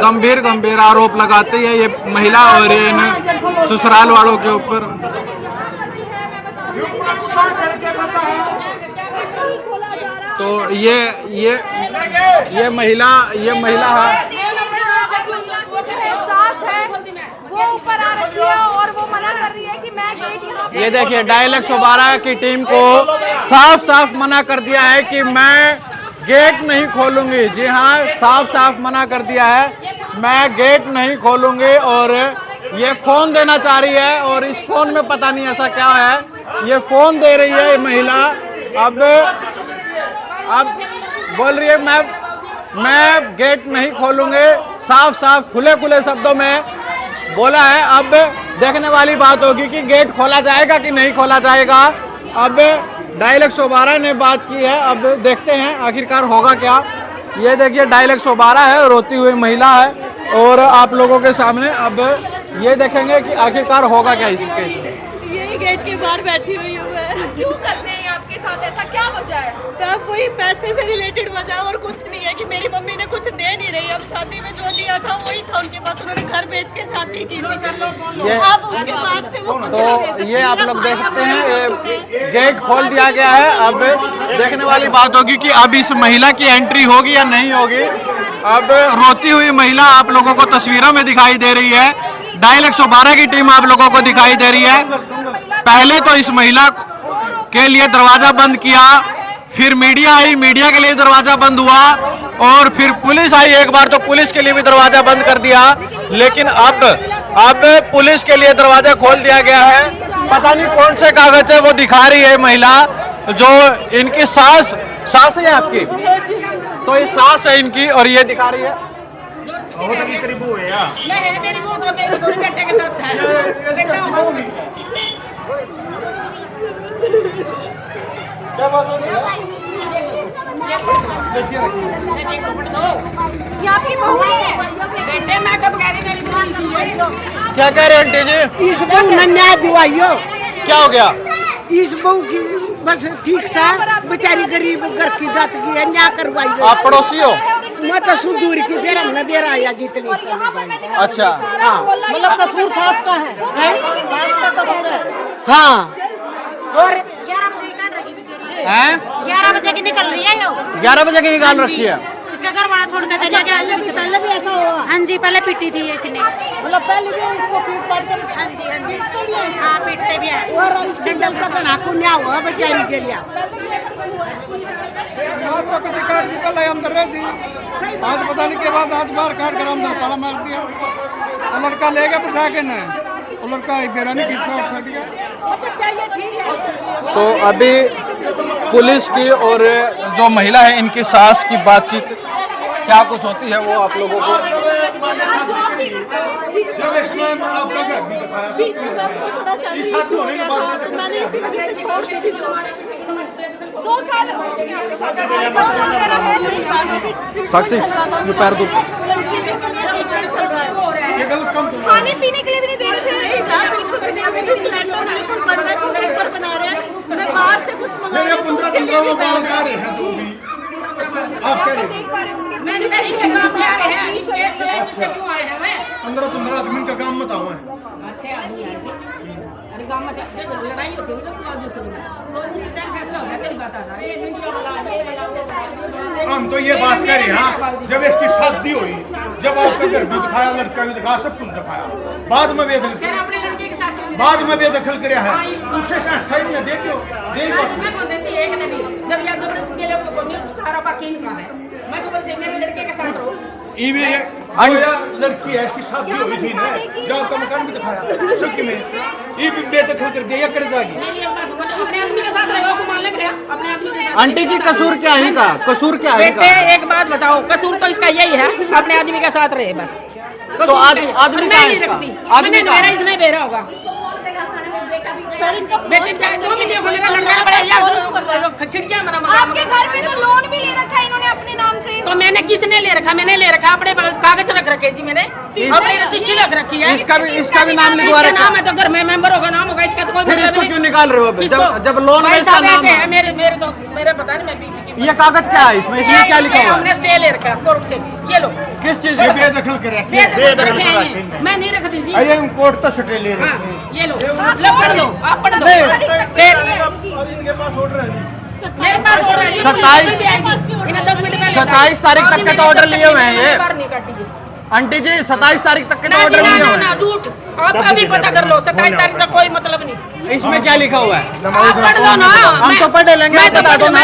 गंभीर गंभीर आरोप लगाते हैं ये महिला और इन ससुराल वालों के ऊपर। तो ये महिला वो ऊपर आ रही है और वो मना कर रही है कि मैं गेट यहाँ पे। ये देखिए डायल 112 की टीम को साफ साफ मना कर दिया है कि मैं गेट नहीं खोलूंगी। जी हाँ, साफ साफ मना कर दिया है, मैं गेट नहीं खोलूंगी। और ये फोन देना चाह रही है और इस फोन में पता नहीं ऐसा क्या है, ये फोन दे रही है ये महिला। अब बोल रही है मैं गेट नहीं खोलूंगी, साफ साफ खुले खुले शब्दों में बोला है। अब देखने वाली बात होगी कि गेट खोला जाएगा कि नहीं खोला जाएगा। अब डायल 112 ने बात की है, अब देखते हैं आखिरकार होगा क्या। ये देखिए डायल 112 है, रोती हुई महिला है और आप लोगों के सामने अब ये देखेंगे कि आखिरकार होगा क्या इस केस में। यही गेट के बाहर बैठी हुई हूँ मैं। क्यों करते हैं आपके साथ ऐसा, क्या वजह है? तब वही पैसे से रिलेटेड वजह और कुछ नहीं है कि मेरी मम्मी ने कुछ दे नहीं रही। अब शादी में जो दिया था वही था उनके पास, उन्होंने घर बेच के शादी की। अब उसके बाद से वो कुछ नहीं दे सकती। ये आप लोग देख सकते हैं, ये गेट खोल दिया गया है। अब देखने वाली बात होगी कि अब इस महिला की एंट्री होगी या नहीं होगी। अब रोती हुई महिला आप लोगों को तस्वीरों में दिखाई दे रही है, डायल 112 की टीम आप लोगों को दिखाई दे रही है। पहले तो इस महिला के लिए दरवाजा बंद किया, फिर मीडिया आई, मीडिया के लिए दरवाजा बंद हुआ और फिर पुलिस आई एक बार, तो पुलिस के लिए भी दरवाजा बंद कर दिया। लेकिन अब पुलिस के लिए दरवाजा खोल दिया गया है। पता नहीं कौन से कागज है वो दिखा रही है महिला, जो इनकी सास है आपकी, तो ये सास है इनकी और ये दिखा रही है। मेरी बहू तो मेरे दो बेटे के साथ है। ये आपकी बहू नहीं है? बेटे मैं कब कह रही क्या कह रहे हैं आंटी जी? इस बहू ने न्याय दिवाइयो। क्या हो गया? इस बहू की बस ठीक सा बेचारी गरीब घर की जात की है, न्याय करवाई। आप पड़ोसी हो? मैं तो सुदूर की, फिर हमने बेरा आया जितनी समय। अच्छा, हाँ मतलब कसूर सास का है, सास का कसूर है। हाँ। और 11 बजे की निकल रही है यो। 11 बजे की निकाल रखी है। इसका घर वाला छोड़ के चला गया। इससे पहले भी ऐसा हुआ? हाँ जी, पहले पीटी थी इसने। मतलब पहले भी इसको पीट पाट कर? हाँ जी, हाँ जी, हाँ पीटते भी हैं। और इसके जब तक नाकू न्याय हुआ बेचारी के लिए। काट दी पहले अंदर रह दी, आज पता नहीं के बाद आज बाहर काट कर अंदर ताला मार दिया। तो लड़का ले गया बिठा के ना, वो लड़का बेरा नहीं गिरता उठा दिया। तो अभी पुलिस की और जो महिला है इनकी सास की बातचीत क्या कुछ होती है वो आप लोगों को। जब इसमें आपका घर भी दिखाया, सब चीज़ शादी होने के बाद मैंने इसी वजह से छोड़ दी थी जो 2 साल हो चुके हैं। साक्षी ये पैर दो। ये गलत काम कर रहा है। खाने पीने के लिए भी नहीं दे रहे थे। ऊपर बना रहे हैं, मैं बाहर से कुछ मंगा रही हूँ तो उसके लिए भी बाल आ रहे हैं जो भी आप कह रहे हैं। मैंने कहा इनके गांव में आ रहे हैं, इनके से क्यों आए हैं? 15 आदमी का काम बताओ है। अच्छे आदमी आए थे। अरे गांव में लड़ाई होती है जब बाजू से तो उसी टाइम फैसला हो गया। तेरी बात आ रहा है, ये मीडिया वाला ये वाला हम तो ये बात कर रहे हैं, जब इसकी शादी हुई, जब आपका घर भी दिखाया, लड़का भी दिखाया, सब कुछ दिखाया, बाद में फिर अपने लड़के के साथ बाद में बेदखल कराया है, उसे साइड में दे दो। मैं कौन देती है एक ने भी, जब यहाँ जबरदस्ती के लोग को नहीं सारा बाकी का है। मैं तो बस मेरे लड़के के साथ रहो। लड़की है, इसकी शादी हुई थी ना, जब का मकान भी दिखाया सबके में, ये भी बेदखल कर दिया, कर जाएगी। अपने आदमी के साथ रहो, मान ले गया अपने आदमी के साथ। आंटी जी कसूर क्या है इनका? कसूर क्या है इनका? बेटे एक बात बताओ, कसूर तो इसका यही है, अपने आदमी के साथ रहे बस। तो आदमी मैं नहीं रखती, मैंने मेरा इसने बेरा होगा। बेटे दो वीडियो को मेरा लड़का बड़ा यार खिड़कियां मरा मरा। आपके घर पे तो लोन भी ले रखा है इन्होंने अपने नाम से। तो मैंने किसने ले रखा? मैंने ले रखा अपने कागज रख रखे जी मैंने अपनी रजिस्ट्री रख रखी है। इसका भी नाम लिखवा इसका रखा नाम है तो घर में मेंबर होगा, नाम होगा, इसका तो कोई फिर मतलब इसको नहीं। क्यों निकाल रहे हो अभी? किसको? जब लोन में भाई इसका साहब नाम ऐसे है, मेरे पता नहीं, मैं बीपी की ये कागज क्या है इसमें क्या लिखा हुआ हमने है? स्टे ले रखा कोर्ट से, ये लो किस चीज ये का? बेदखल कर रखी है, बेदखल रखे हैं, मैं नहीं रख दी जी। ये कोर्ट तो छुट्टी ले रही हाँ, है। ये लो पढ़ लो, आप पढ़ लो। मेरे पास ऑर्डर है जी, 27 भी आएगी इन्हें 10 मिनट पहले 27 तारीख तक के तो ऑर्डर लिए हुए हैं ये। बाहर नहीं काटी है आंटी जी 27 तारीख तक के तो ना जी, ऑर्डर ना लिए ना हुए ना हैं। झूठ, आप अभी पता कर लो, 27 तारीख तक कोई मतलब नहीं। इसमें क्या लिखा हुआ है? आप पढ़ लो ना, हम तो पढ़ लेंगे, आप बता दो ना।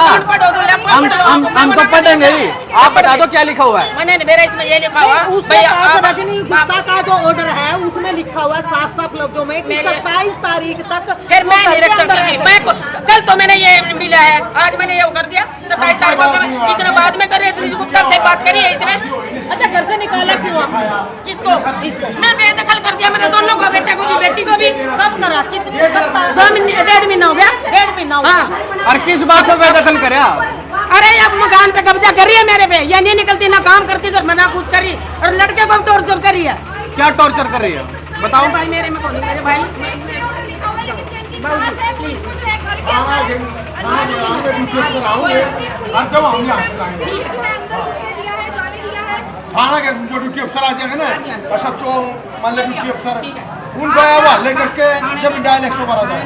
हम तो पढ़ेंगे ही, आप बता दो क्या लिखा हुआ है? मैंने मेरा इसमें ये लिखा हुआ उसके पास रजनी गुप्ता का जो ऑर्डर है उसमें लिखा हुआ है साफ साफ लफ्जों में कि 27 तारीख तक फिर मैं नहीं रख सकती जी। मैं कल तो मैंने ये मिला है, आज मैंने ये कर दिया 27 तारीख को। इसने बाद में करे, रजनी गुप्ता से बात करी है इसने। अच्छा, घर से निकाला क्यों आपने? किसको? मैं बेदखल कर दिया मैंने, दोनों को, बेटे को भी बेटी को भी। कब करा? कितने 1.5 महीना हो गया। 1.5 महीना हुआ। हाँ, और किस बात पे बेदखल करे आप? अरे अब मकान पे कब्जा करी है मेरे पे, ये नहीं निकलती, ना काम करती तो ना कुछ करी, और लड़के को टॉर्चर करी है। क्या टॉर्चर कर रही है बताओ? भाई मेरे में कौन है? मेरे भाई थाना के जो ड्यूटी अफसर आ जाएंगे ना, हाँ जी। अच्छा जो मान लो ड्यूटी अफसर ठीक है। उनको हवाले करके जब डायल 112 जाए।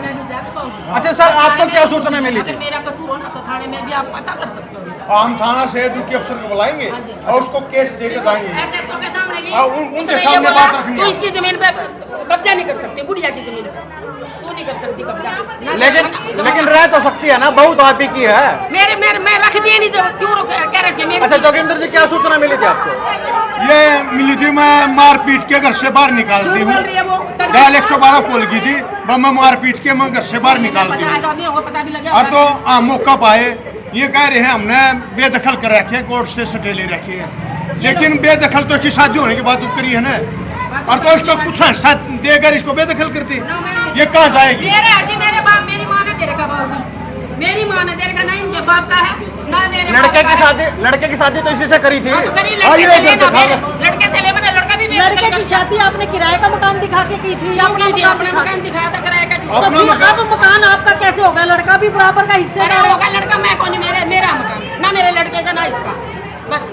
अच्छा सर, आपको क्या सूचना मिली थी? अगर मेरा कसूर हो ना तो थाने में भी आप पता कर सकते हो। हम थाना से ड्यूटी अफसर को बुलाएंगे हाँ जी। और उसको केस देकर जाएंगे। ऐसे तो के सामने भी उनके उसने ये सामने बोला, बात रखनी तू है। इसकी जमीन पे कब्जा नहीं कर सकती, बुढ़िया की जमीन पे तू नहीं कर सकती कब्जा। ना लेकिन रह तो सकती है ना, बहुत आप ही की है। मैं रख दिए नहीं, जब क्यों कह रहे थे मेरी अच्छा जोगिंदर जी, क्या सूचना मिली थी आपको? ये मिली थी, मैं मार पीट के घर से बाहर निकाल दी हूँ। डायल 112 खोल की थी, मैं मार पीट के मैं घर से बाहर निकाल दी हूँ। पता भी लगा। और तो मौका पाए ये कह रहे हैं हमने बेदखल कर रखे है, कोर्ट से स्टे ले रखी है, लेकिन बेदखल तो इसकी शादी होने के बाद तो करी है ना, और तो इसको कुछ हिस्सा देकर इसको बेदखल करती, ये कहाँ जाएगी? मेरे बाप, मेरी माँ ने दे रखा बाबूजी, मेरी माँ ने दे रखा, ना इनके बाप का है ना मेरे लड़के की शादी तो इसी से करी थी। तो करी, लड़के से लेना, लड़के से ले, मैंने लड़का भी लड़के की शादी आपने किराए का मकान दिखा के की थी या अपना अपने मकान दिखाया था किराए का। अपना अब मकान आपका कैसे होगा? लड़का भी बराबर का हिस्से अरे होगा लड़का, मैं कौन, मेरा मकान ना मेरे लड़के का ना इसका, बस।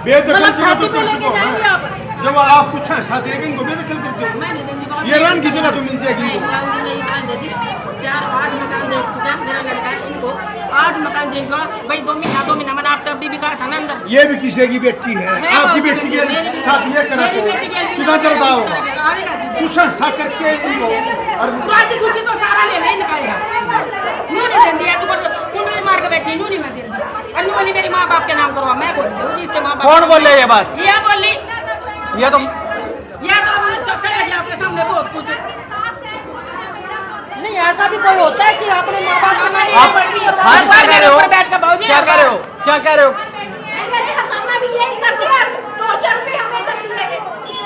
बेदखल मतलब किया तो शादी में कर लेके सको जाएंगे हाँ। आप? जब आप कुछ हिस्सा देंगे इनको बेदखल कर दो, मैं नहीं दूंगी बाबूजी। ये रन की जगह तो मिल जाएगी नहीं, इनको। बाबूजी ने मकान दे दी, 4-8 मकान दे चुका है मेरा लड़का है, इनको 8 मकान दे दो भाई। 2 महीना मैंने आप तब भी कहा था ना अंदर। ये भी किसी की बेटी है, आपकी बेटी के साथ ये करा तो कितना दर्द होगा? कुछ हिस्सा करके इनको और राजी खुशी तो सारा ले ले निकालेगा। नू नहीं देंदी है, चुप कुंडली मार के बैठी, नू नहीं मैं देंदी। और नू बोली मेरी माँ बाप के नाम करवा, मैं बोल रही हूँ जी इसके माँ बाप। कौन बोल रहे ये बात? ये बोली, ये तो चला गया आपके सामने बहुत कुछ। नहीं, ऐसा भी कोई होता है कि अपने माँ बाप के नाम आप हाँ, क्या कह रहे हो? बैठ कर बाबूजी क्या कह रहे हो? क्या कह रहे हो? भी यही कर दिया, टॉर्चर भी हमें करती है।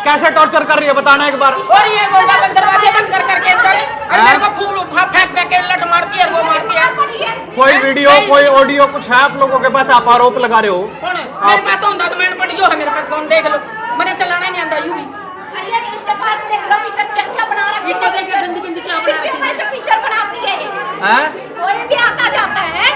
कैसे टॉर्चर कर रही है बताना एक बार। और ये गोल्डा बंद दरवाजे बंद कर करके अंदर और मेरे को फूल फेंक फेंक के लठ मारती है और वो मारती है। कोई वीडियो कोई ऑडियो कुछ है आप लोगों के पास? आप आरोप लगा रहे हो। कौन है? मेरे पास तो होता तो मैंने पढ़ी जो है मेरे पास, कौन देख लो, मैंने चलाना नहीं आता यूं भी। अरे इसके पास देख लो पिक्चर क्या बना रहा है, इसको देख के गंदी गंदी क्या बना रखी है। कैसे पिक्चर बनाती है ये, हैं? कोई भी आता जाता है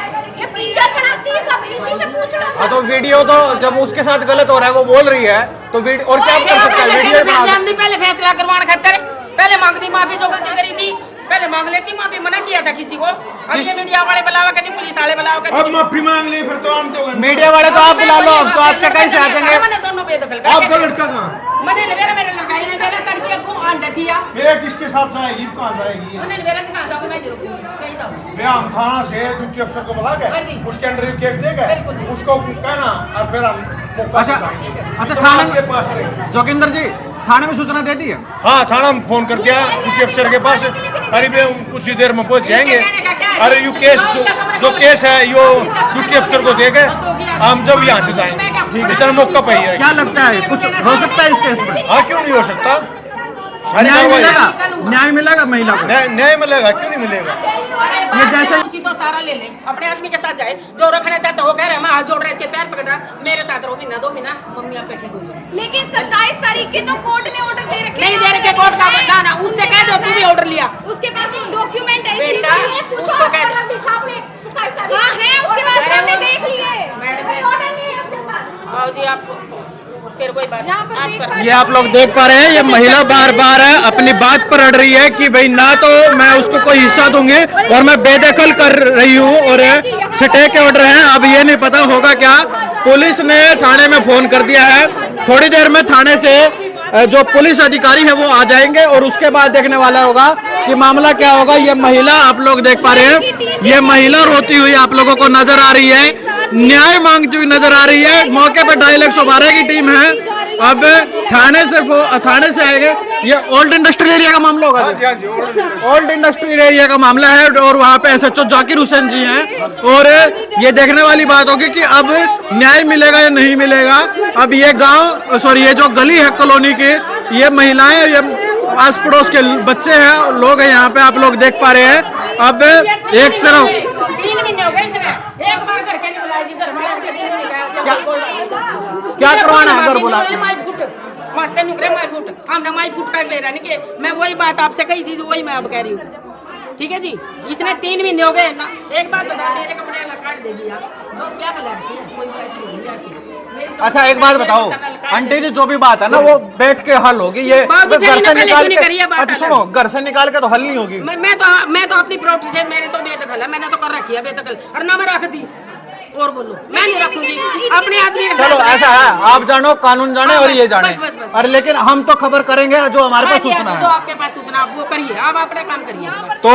ये पिक्चर बनाती है, सब इसी से पूछ लो हाँ सब। तो वीडियो तो जब उसके साथ गलत हो रहा है वो बोल रही है तो वीडियो और क्या कर सकता है? वीडियो बना सकता है। पहले फैसला करवाना खातर पहले मांग दी माफी, जो गलती करी थी पहले मांग लेती माफी, मना किया था किसी को। अब ये मीडिया वाले बुलावा कहती, पुलिस वाले बुलावा अब कहती। माफी मांग ली फिर तो हम तो मीडिया वाले तो आप बुला लो, अब तो आपके कहीं से आ जाएंगे। मैंने दोनों बेदखल कर आपका लड़का कहाँ? मैंने मेरा लड़का है, मेरा लड़की को अंडा दिया। ये किसके साथ जाएगी, कहाँ जाएगी? मैंने मेरा से कहां जाओगे, मैं नहीं रुकूंगी, कहीं जाऊँ। भैया हम थाना से ड्यूटी अफसर को बुला हाँ जी। के उसके अंडर केस देगा, बिल्कुल जी। उसको कहना और फिर हम मौका से जाएंगे। अच्छा तो थाने आपके पास रहे। जोगिंदर जी थाने में सूचना दे दी है? हाँ थाना में फोन कर दिया ड्यूटी अफसर के पास, करीब कुछ ही देर में पहुंच जाएंगे। अरे यू केस जो केस है यो ड्यूटी अफसर को देके हम जब यहाँ से जाएंगे, इतना मौका पाइए। क्या लगता है कुछ हो सकता है इस केस में? हाँ क्यों नहीं हो सकता, न्याय मिलेगा, न्याय मिलेगा महिला को? न्याय मिलेगा, क्यों नहीं मिलेगा? ये जैसे उसी तो सारा ले ले, अपने आदमी के साथ जाए, जो रखना चाहता हो कह रहे मैं हाथ जोड़ रहा, इसके पैर पकड़ रहा, मेरे साथ रहो महीना 2 महीना, मम्मी आप बैठे 2 दिन। लेकिन 27 तारीख के तो कोर्ट ने ऑर्डर दे रखे नहीं दे रखे कोर्ट का बता ना, उससे कह दो तू भी ऑर्डर लिया। उसके पास डॉक्यूमेंट है, बेटा, उसको कह दो। दिखा अपने 27 तारीख। हाँ है, उसके पास हमने देख लिए। मैडम ऑर्डर नहीं है उसके पास। आओ जी आप फिर कोई बात आप कर। ये आप लोग देख पा रहे हैं, ये महिला बार बार अपनी बात पर अड़ रही है कि भाई ना तो मैं उसको कोई हिस्सा दूंगी और मैं बेदखल कर रही हूँ और स्टे के ऑर्डर हैं। अब ये नहीं पता होगा क्या। पुलिस ने थाने में फोन कर दिया है, थोड़ी देर में थाने से जो पुलिस अधिकारी है वो आ जाएंगे और उसके बाद देखने वाला होगा कि मामला क्या होगा। ये महिला आप लोग देख पा रहे हैं, ये महिला रोती हुई आप लोगों को नजर आ रही है, न्याय मांगती हुई नजर आ रही है। मौके पर डायल 112 की टीम है, अब थाने से आएंगे। ये ओल्ड इंडस्ट्रियल एरिया का मामला होगा, ओल्ड इंडस्ट्रियल एरिया का मामला है और वहाँ पे SHO जाकिर हुसैन जी हैं और ये देखने वाली बात होगी कि अब न्याय मिलेगा या नहीं मिलेगा। अब ये गांव ये जो गली है कॉलोनी की, ये महिलाएं, ये आस पड़ोस के बच्चे हैं, लोग हैं यहाँ पे, आप लोग देख पा रहे हैं। अब एक तरफ 3 महीने हो गए इसने, एक बार करके नहीं बुलाया जी, घर में आके 3 महीने क्या करवाना है घर बुला के? मारते नुकरे माई फुट, हमने माई फुट का ले रहा नहीं कि मैं वही बात आपसे कही थी, वही मैं अब कह रही हूँ। ठीक है जी, इसने 3 महीने हो गए ना। एक बात बता, मेरे कपड़े अलग काट दे दिया, लोग क्या बना रखी है, कोई ऐसी नहीं रखी। अच्छा एक बात बताओ आंटी जी, जो भी बात है ना वो बैठ के हल होगी। ये बाबू घर से निकाल के, बात अच्छा सुनो, घर से निकाल के तो हल नहीं होगी। मैं तो अपनी प्रॉपर्टी से, मेरे तो बेदखल है, मैंने तो कर रखी है बेदखल, और ना मैं रख दी। और बोलो, मैं नहीं रखूंगी अपने आदमी के साथ। चलो ऐसा है, आप जानो, कानून जाने और ये जाने। बस। अरे लेकिन हम तो खबर करेंगे जो हमारे पास सूचना जो है। आपके पास सूचना आप वो करिए, आप अपने काम करिए। तो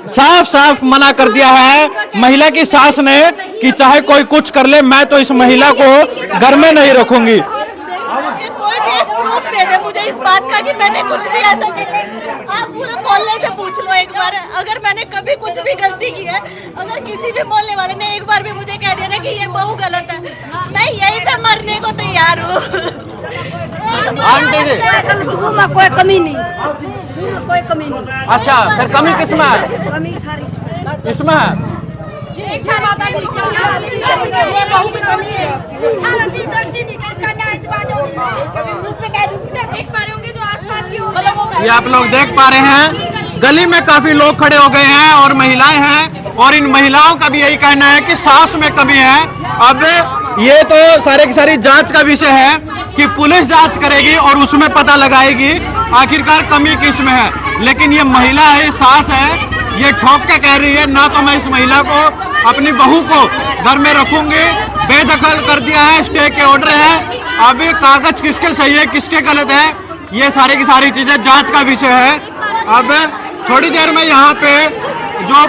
साफ मना कर दिया है महिला की सास ने कि चाहे कोई कुछ कर ले, मैं तो इस महिला को घर में नहीं रखूंगी। कोई भी एक प्रूफ दे दे मुझे इस बात का कि मैंने कुछ भी ऐसा किया। आप पूरे मोहल्ले से पूछ लो एक बार, अगर मैंने कभी कुछ भी गलती की है, अगर किसी भी मोहल्ले वाले ने एक बार भी मुझे कह दिया ना कि ये बहू गलत है, मैं यहीं पे मरने को तैयार हूँ। आंटी जी कोई कमी नहीं, कोई कमी नहीं। अच्छा फिर कमी किसमें है? कमी सारी इसमें है। ये आप लोग देख पा रहे हैं, गली में काफी लोग खड़े हो गए हैं और महिलाएं हैं और इन महिलाओं का भी यही कहना है कि सास में कमी है। अब ये तो सारे की सारी जांच का विषय है कि पुलिस जांच करेगी और उसमें पता लगाएगी आखिरकार कमी किस में है। लेकिन ये महिला है, सास है, ये ठोक के कह रही है ना तो मैं इस महिला को, अपनी बहू को घर में रखूंगी। बेदखल कर दिया है, स्टे के ऑर्डर है। अब कागज किसके सही है किसके गलत है, ये सारी की सारी चीजें जांच का विषय है। अब थोड़ी देर में यहाँ पे जो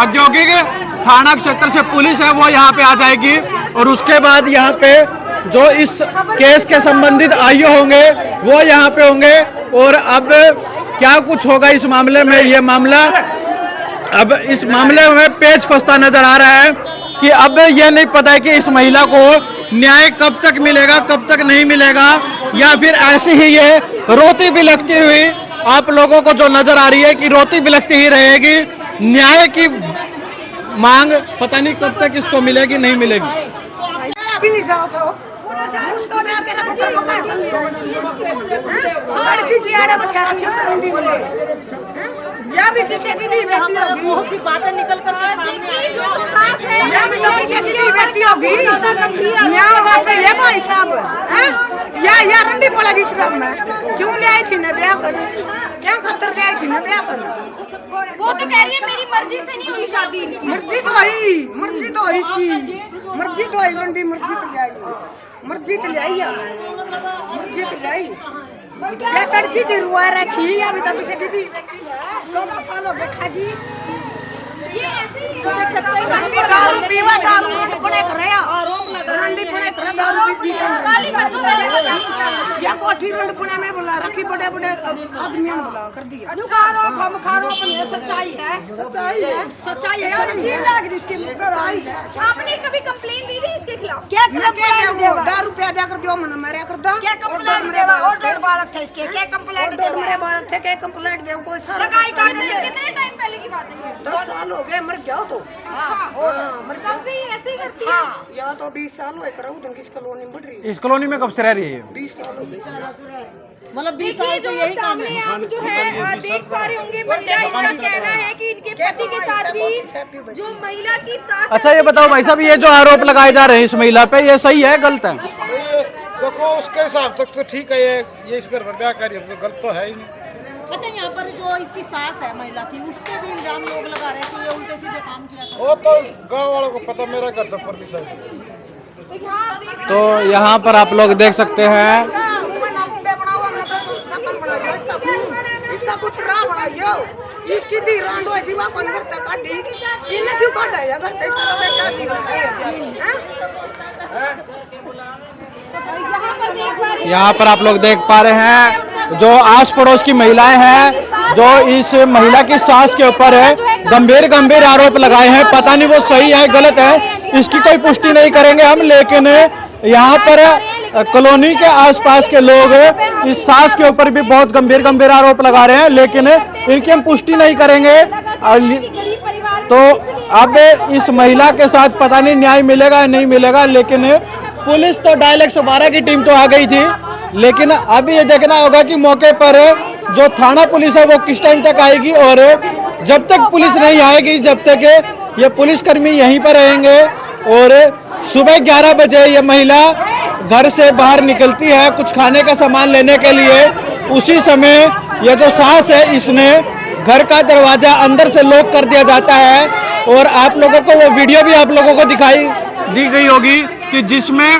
औद्योगिक थाना क्षेत्र से पुलिस है वो यहाँ पे आ जाएगी और उसके बाद यहाँ पे जो इस केस के संबंधित आईओ होंगे वो यहाँ पे होंगे। और अब क्या कुछ होगा इस मामले में, ये मामला अब इस मामले में पेच फंसता नजर आ रहा है कि अब ये नहीं पता है कि इस महिला को न्याय कब तक मिलेगा, कब तक नहीं मिलेगा, या फिर ऐसे ही ये रोती बिलखती हुई आप लोगों को जो नजर आ रही है कि रोती बिलखती ही रहेगी। न्याय की मांग पता नहीं कब तक इसको मिलेगी, नहीं मिलेगी। अभी नहीं जाओ तो उसको दे के रख दो, लड़की की आड़े बैठा रखी समुंदी में, या भी किसी की भी बेटी होगी, बहुत सी बातें निकल कर या भी तो किसी की भी बेटी होगी, यहाँ बात से ये भाई साहब या रंडी पड़ेगी इस घर में। क्यों ले आई थी ना ब्याह करने, क्या खतर ले आई थी ना ब्याह करने? वो तो कह रही है मेरी मर्जी से नहीं हुई शादी। मर्जी तो है, मर्जी तो है इसकी, मर्जी तो है रंडी, मर्जी तो ले आई, मर्जी तो ले आई, मर्जी तो ले आई। या तड़की थी रुआ रखी, या भी तो किसी की भी 14 साल हो गए खागी। ये ऐसे ही दारू पीवा, दारू पड़े कर रहा, रंडी पड़े कर दारू पी गाली मत दो मेरे को। या कोठी रंड पुणे में बुला रखी, बड़े बड़े आदमियों ने बुला कर दिया। हम खारो अपनी सच्चाई है, सच्चाई है, सच्चाई है और जीव लाग रही उसके सच्चाई है। आपने कभी कंप्लेन दी थी इसके खिलाफ? क्या कंप्लेंट देवा? 10 रुपया देकर जो मन मेरे कर दा। क्या कंप्लेंट देवा? ऑर्डर बालक थे इसके, क्या कंप्लेंट ऑर्डर देवा? मेरे बालक थे, क्या कंप्लेंट दे कोई सारा लगाई का कितने टाइम पहले की बात है? 10 साल हो गए, मर जाओ तो। अच्छा, कब से ये ऐसे ही करती है? या तो 20 साल हो कर उधर किस कॉलोनी में बढ़ रही है। इस कॉलोनी में कब से रह रही है? 20 साल हो गए। मतलब 20 देखिए साल जो से यही काम सामने है। आप जो है देख पा रहे होंगे, महिला इनका कहना है कि इनके पति के साथ भी जो महिला की सास। अच्छा ये बताओ भाई साहब, ये जो आरोप लगाए जा रहे हैं इस महिला पे, ये सही है गलत है? देखो उसके हिसाब तक तो ठीक है, ये इस घर पर ब्याह करी, गलत तो है ही नहीं। अच्छा यहाँ पर जो इसकी सास है महिला थी, उस पे भी इल्जाम लोग लगा रहे थे ये उल्टे सीधे काम किया था। वो तो गांव वालों को पता, मेरा घर तो परली साइड है। तो यहाँ पर आप लोग देख सकते हैं इसका कुछ राह बनाइयो, इसकी दी रांडो है दीवा को अंदर तक काटी, इन्हें क्यों काटा है? अगर इसका तो बेटा जीवन है। यहाँ पर आप लोग देख पा रहे हैं जो आस पड़ोस की महिलाएं हैं जो इस महिला की सास के ऊपर गंभीर आरोप लगाए हैं। पता नहीं वो सही है गलत है, इसकी कोई पुष्टि नहीं करेंगे हम, लेकिन यहाँ पर कॉलोनी के आसपास के लोग इस सास के ऊपर भी बहुत गंभीर आरोप लगा रहे हैं, लेकिन इनकी हम पुष्टि नहीं करेंगे। तो अब इस महिला के साथ पता नहीं न्याय मिलेगा या नहीं मिलेगा, लेकिन पुलिस तो डायरेक्ट 112 की टीम तो आ गई थी, लेकिन अब ये देखना होगा कि मौके पर जो थाना पुलिस है वो किस टाइम तक आएगी, और जब तक पुलिस नहीं आएगी जब तक ये पुलिसकर्मी यहीं पर रहेंगे। और सुबह 11 बजे ये महिला घर से बाहर निकलती है कुछ खाने का सामान लेने के लिए, उसी समय ये जो सास है इसने घर का दरवाजा अंदर से लॉक कर दिया जाता है। और आप लोगों को वो वीडियो भी आप लोगों को दिखाई दी गई होगी कि जिसमें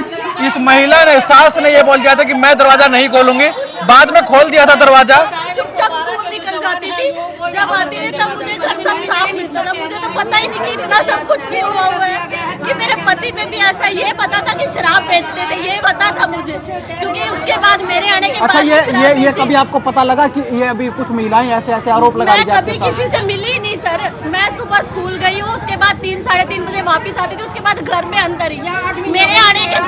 इस महिला ने, सास ने ये बोल दिया था कि मैं दरवाजा नहीं खोलूंगी, बाद में खोल दिया था दरवाजा। जब स्कूल निकल जाती थी, जब आती थी तब मुझे घर सब साफ मिलता था। मुझे तो पता ही नहीं कि इतना सब कुछ भी हुआ है, कि मेरे पति में भी ऐसा, ये पता था कि शराब बेचते थे, ये पता था मुझे, क्योंकि उसके बाद मेरे आने के अच्छा बाद ये कभी आपको पता लगा कि ये अभी कुछ महिलाएं ऐसे आरोप लगाई मैं जाती कभी किसी से मिली ही नहीं सर। मैं सुबह स्कूल गई हूँ, उसके बाद 3 साढ़े 3 बजे वापस आती थी, उसके बाद घर में अंदर ही मेरे आने के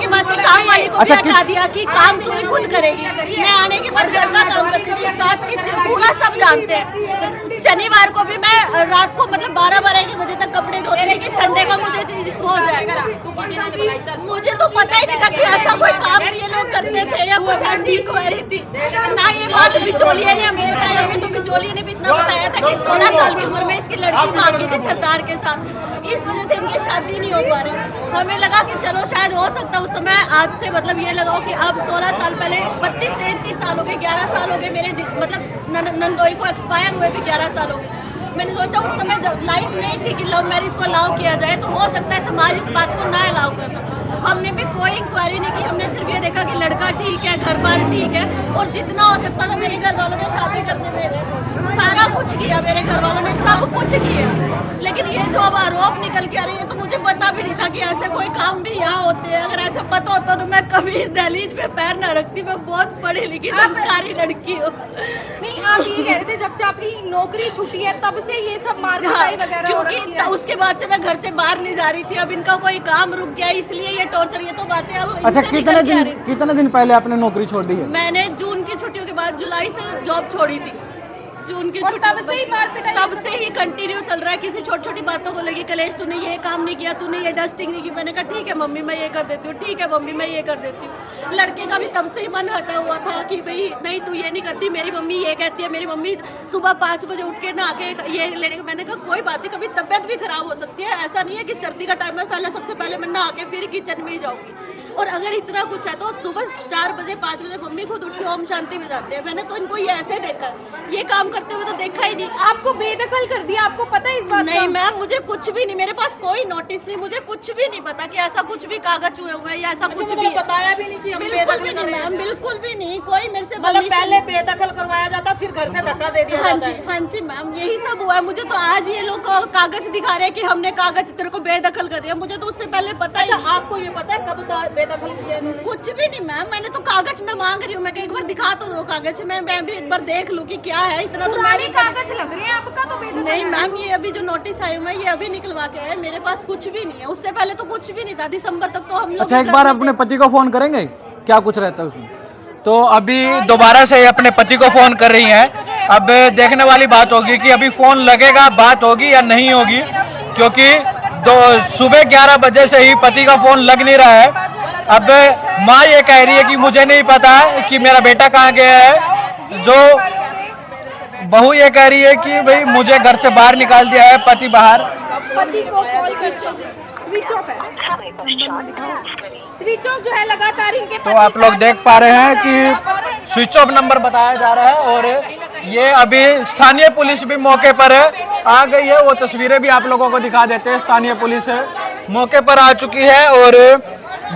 बाद से काम वाली को भी हटा दिया कि काम तू ही खुद करेगी। मैं आने के बाद घर का काम करती थी, इस बात की पूरा सब जानते हैं। शनिवार को भी मैं रात को मतलब 12-12 बजे तक कपड़े धोती थी कि संडे को मुझे हो जाएगा। मुझे तो पता ही नहीं था कि ऐसा कोई काम ये लोग करते थे या कुछ ऐसी इंक्वायरी थी ना। ये बात बिचौलिया ने हमें बताया, हमें तो बिचौलिया ने भी इतना बताया था कि 16 साल की उम्र में इसकी लड़की मांगी थी सरदार के साथ, इस वजह से इनकी शादी नहीं हो पा रही। हमें लगा कि चलो शायद हो सकता उस समय, आज से मतलब ये लगाओ कि अब 16 साल पहले 32-33 साल हो गए, 11 साल हो गए मेरे मतलब नंदोई को एक्सपायर हुए भी 11 साल हो गए। मैंने सोचा उस समय जब लाइफ नहीं थी कि लव मैरिज को अलाउ किया जाए, तो हो सकता है समाज इस बात को ना अलाउ करना। हमने भी कोई इंक्वायरी नहीं की, हमने सिर्फ ये देखा कि लड़का ठीक है, घर बार ठीक है, और जितना हो सकता था मेरे घर वालों ने शादी करने में सारा कुछ किया, मेरे घर वालों ने सब कुछ किया। लेकिन ये जो अब आरोप निकल के आ रही है, तो मुझे पता भी नहीं था कि ऐसे कोई काम भी यहाँ होते हैं। अगर ऐसा पता होता तो मैं कभी इस दहलीज पे पैर न रखती। मैं बहुत पढ़ी लिखी संस्कारी लड़की हूँ। नहीं, आप ये कह रहे थे जब से आपकी नौकरी छुट्टी है तब से ये सब मारपीटाई वगैरह हो रही है। क्योंकि उसके बाद से मैं घर से बाहर नहीं जा रही थी। अब इनका कोई काम रुक गया, इसलिए ये टॉर्चर, ये तो बातें अब अच्छा कितने दिन पहले आपने नौकरी छोड़ दी है? मैंने जून की छुट्टियों के बाद जुलाई से जॉब छोड़ी थी। जून की छुट्टी तब से ही मारपीटाई, तब से ही कंटिन्यू चल रहा है। किसी छोटी छोटी बातों को लगी, कलेश तूने ये काम नहीं किया, तूने ये डस्टिंग नहीं की। मैंने कहा ठीक है मम्मी मैं ये कर देती हूँ, ठीक है मम्मी मैं ये कर देती हूँ। लड़के का भी तब से ही मन हटा हुआ था कि भाई नहीं तू ये नहीं करती, मेरी मम्मी ये कहती है। मेरी मम्मी सुबह 5 बजे उठ के नहा के ये लेने का। मैंने कहा कोई बात नहीं, कभी तबियत भी खराब हो सकती है, ऐसा नहीं है कि सर्दी का टाइम है पहले सबसे पहले मैं नहा के फिर किचन में ही जाऊँगी। और अगर इतना कुछ है तो सुबह 4 बजे 5 बजे मम्मी खुद उठ के ओम शांति में जाते हैं। मैंने तो इनको ये ऐसे देखा, ये काम करते हुए तो देखा ही नहीं। आपको बेदखल कर दिया, आपको पता है इस बात का? नहीं मैम, मुझे कुछ भी नहीं, मेरे पास कोई नोटिस नहीं, मुझे कुछ भी नहीं पता कि ऐसा कुछ भी कागज हुए हुए हैं या ऐसा कुछ भी बताया भी नहीं कि हम बिल्कुल भी नहीं मैम, बिल्कुल भी नहीं, कोई मेरे से मतलब permission- पहले बेदखल करवाया जाता, फिर घर से धक्का दे दिया हाँ जाता जी, है। हाँ जी मैम, यही सब हुआ है। मुझे तो आज ये लोग कागज दिखा रहे हैं कि हमने कागज तेरे को बेदखल कर दिया, मुझे तो उससे पहले पता ही अच्छा, नहीं। आपको ये पता है कब बेदखल किया इन्होंने? कुछ भी नहीं मैम, मैंने तो कागज में मांग रही हूँ, मैं एक बार दिखा तो दो कागज, मैं भी एक बार देख लूँ कि क्या है। इतना तो पुराने कागज लग रहे हैं आपका तो बेदखल नहीं मैम, ये अभी जो नोटिस आई हुआ है ये अभी निकलवा के आए, मेरे पास कुछ भी नहीं है। उससे पहले तो कुछ भी नहीं था, दिसंबर तक तो हम लोग अच्छा, एक घर बार में अपने पति को फोन करेंगे, क्या कुछ रहता है उसमें। तो अभी दोबारा से अपने पति को फोन कर रही हैं। अब देखने वाली बात होगी कि अभी फोन लगेगा, बात होगी या नहीं होगी, क्योंकि सुबह 11 बजे से ही पति का फोन लग नहीं रहा है। अब माँ ये कह रही है कि मुझे नहीं पता कि मेरा बेटा कहाँ गया है। जो बहू ये कह रही है कि भाई मुझे घर से बाहर निकाल दिया है, पति बाहर। पति को कॉल स्विच ऑफ है, स्विच ऑफ जो है लगातार इनके तो आप लोग देख पा रहे हैं कि स्विच ऑफ नंबर बताया जा रहा है और ये अभी स्थानीय पुलिस भी मौके पर आ गई है। वो तस्वीरें भी आप लोगों को दिखा देते हैं। स्थानीय पुलिस मौके पर आ चुकी है और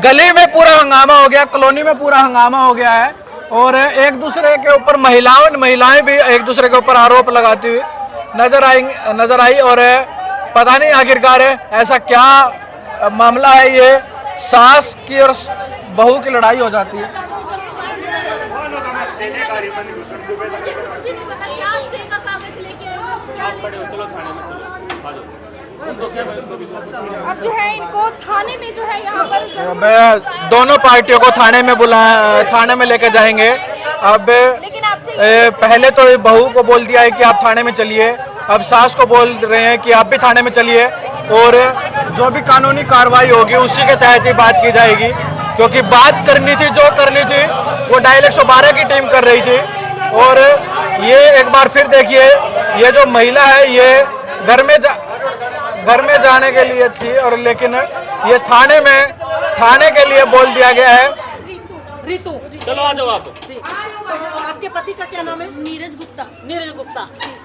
गली में पूरा हंगामा हो गया, कॉलोनी में पूरा हंगामा हो गया है और एक दूसरे के ऊपर महिलाएं भी एक दूसरे के ऊपर आरोप लगाती हुई नजर आई और पता नहीं आखिरकार ऐसा क्या मामला है। ये सास की और बहू की लड़ाई हो जाती है। अब जो है इनको थाने में जो है यहाँ पर अब दोनों पार्टियों को थाने में लेकर जाएंगे। अब लेकिन आपसे पहले तो बहू को बोल दिया है कि आप थाने में चलिए, अब सास को बोल रहे हैं कि आप भी थाने में चलिए और जो भी कानूनी कार्रवाई होगी उसी के तहत ही बात की जाएगी, क्योंकि बात करनी थी, जो करनी थी वो डायल 112 की टीम कर रही थी। और ये एक बार फिर देखिए, ये जो महिला है ये घर में जाने के लिए थी और लेकिन ये थाने के लिए बोल दिया गया है। रितु, चलो आ जाओ आप। आपके पति का क्या नाम है? नीरज गुप्ता। नीरज गुप्ता।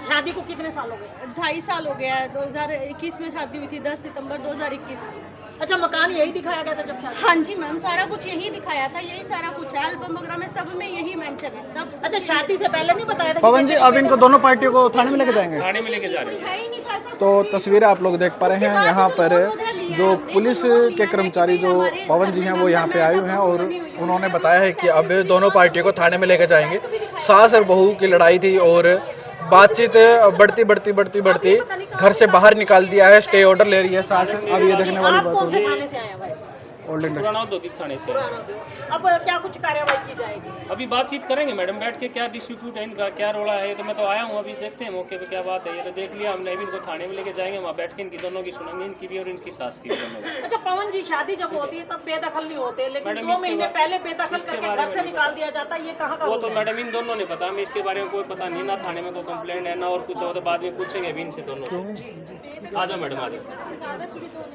शादी को कितने साल हो गए? 2.5 साल हो गया है, 2021 में शादी हुई थी, 10 सितंबर 2021 में। अच्छा, मकान यही दिखाया गया था जब शादी? हाँ जी मैम, सारा कुछ यही दिखाया था, यही सारा कुछ है, एल्बम वगैरह में सब में यही मेंशन है सब। अच्छा, शादी से पहले नहीं बताया था? पवन जी, अब इनको दोनों पार्टियों को थाने में लेके जाएंगे। थाने में लेके जा रहे हैं। है ही नहीं था सब। तो तस्वीरें आप लोग देख पा रहे हैं। यहाँ पर जो पुलिस के कर्मचारी जो पवन जी हैं वो यहाँ पे आए हुए हैं और उन्होंने बताया है कि अब दोनों पार्टियों को थाने में लेकर जाएंगे। सास और बहू की लड़ाई थी और बातचीत बढ़ती घर से बाहर निकाल दिया है, स्टे ऑर्डर ले रही है सास। अब ये देखने वाली आप बात कौन से होगी। थाने से आए हैं भाई? Old industry. पुराना औद्योगिक थाने से। अब क्या कुछ कार्रवाई की जाएगी? अभी बातचीत करेंगे मैडम बैठ के, क्या डिस्ट्रीब्यूट है इनका, क्या रोड़ा है। तो मैं तो आया हूँ, अभी देखते हैं मौके पे क्या बात है। ये तो देख लिया हमने, अभी इनको थाने में लेके जाएंगे, वहाँ बैठ के इनकी दोनों की सुनेंगे, इनकी भी और इनकी सास की भी दोनों की। अच्छा पवन जी, शादी जब होती है तब बेदखल नहीं होते, लेकिन मैडम, 2 इसके महीने बारे- पहले बेदखल इसके करके बारे घर में से नहीं निकाल दिया जाता है, ये कहाँ का वो रूल तो है? मैडम इन दोनों ने पता, हमें इसके बारे में कोई पता नहीं ना, थाने में कोई कंप्लेंट है ना और कुछ हो तो बाद में पूछेंगे अभी इनसे दोनों से। आ जाओ मैडम, आ जाओ।